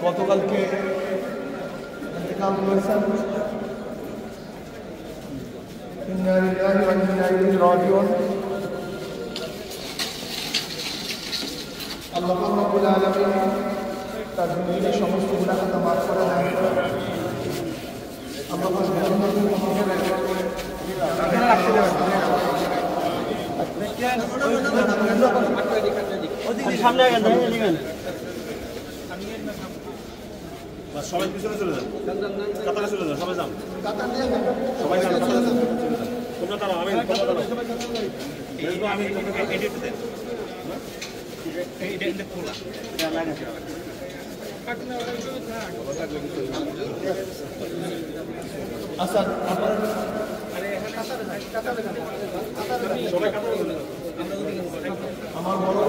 গতকালকে ইন্তেকাল করেছেন। ইন্না লিল্লাহি ওয়া ইন্না ইলাইহি রাজিউন। আল্লাহ রাব্বুল আলামিন তার জিন্দগির সমস্ত গুনাহ খাতা মাফ করে দেন। আল্লাহ সামনে সবাই পিছনে চলে যান, কাতারে চলে যান, সবাই যান, সবাই যান, তোমরা দাঁড়াও, আমি আচ্ছা আমার বড়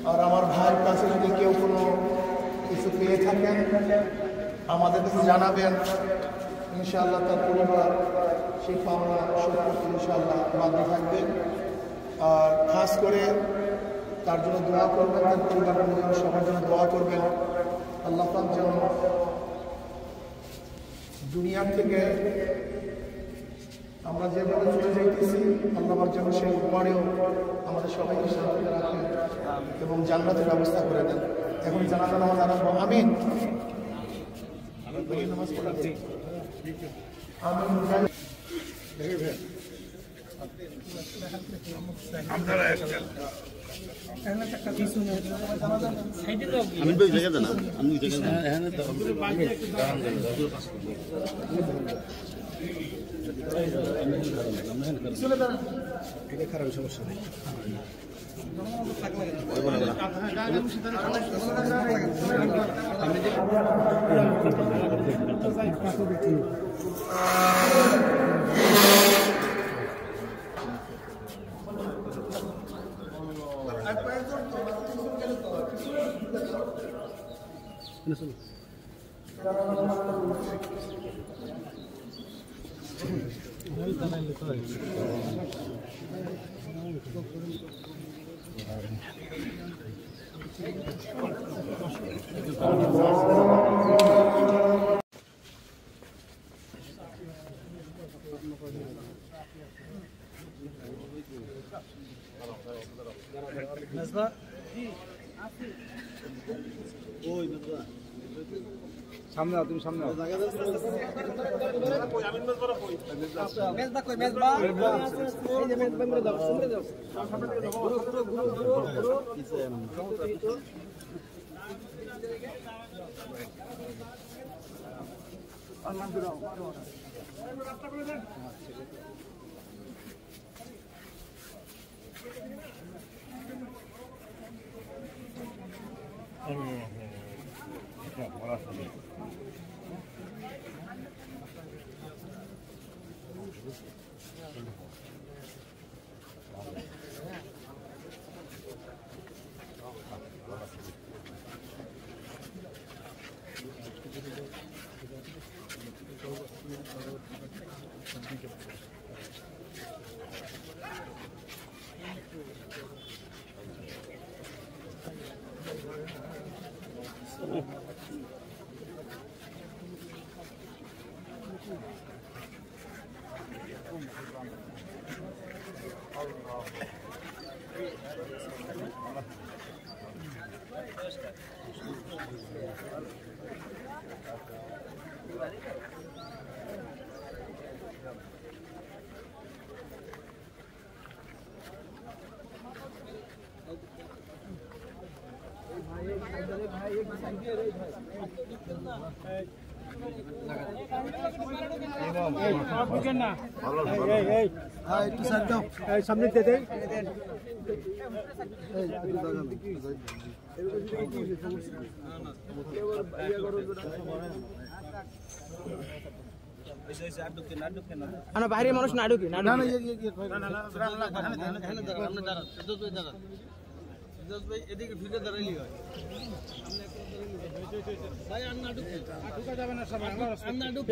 আর আমার ভাইয়ের কাছে যদি কেউ কোনো কিছু পেয়ে থাকেন আমাদের কাছে জানাবেন। ইনশাআল্লাহ তার পরিবার সেই পাওনা শোধ করতে ইনশাআল্লাহ বাধ্য থাকবেন। আর খাস করে তার জন্য দোয়া করবেন, তার পরিবার পরিজন সবার জন্য দোয়া করবেন। আল্লাহ পাক যেন দুনিয়ার থেকে আমরা যেভাবে চলে যাইতেছি আল্লাহ পাক যেন সেই উপরেও আমাদের সবাইকে শান্তিতে রাখেন এবং জান্নাতের ব্যবস্থা করে দেন। এখন জানাজা নামাজ আরম্ভ। আমিন নামাজ পড়াচ্ছি। আমিন। খারাপ সমস্যা নেই। সামনে তুমি সামনে সামনে বাইরে মানুষ না ঢুকি না এদিকে ভিড়ে দাঁড়াইলি হয়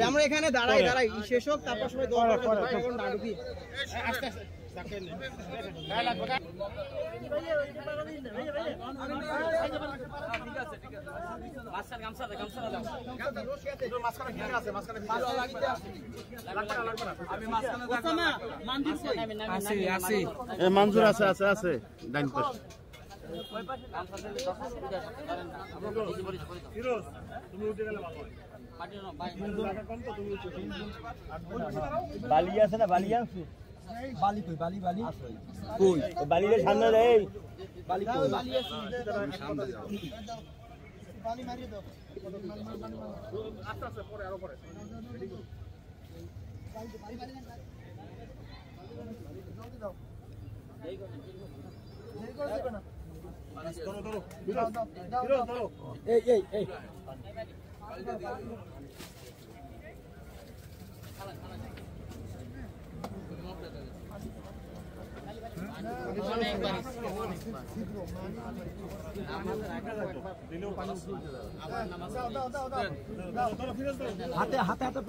আমরা এখানে দাঁড়াই শেষ হোক তারপর সবাই দোয়া করবে আস্তে আস্তে মঞ্জুর আছে আছে আছে ডাইন পাশ বালি আছে না বালি আছে বালি কই বালি বালি কই বালির সামনে রে বালি কই বালি আছে বালি মারিয়ে দাও আস্তে আস্তে পরে আরো পরে রেডি করো বালি বালি জলদি দাও এই করো না ধরো ধরো ধরো ধরো এই এই এই হাতে হাতে হাতে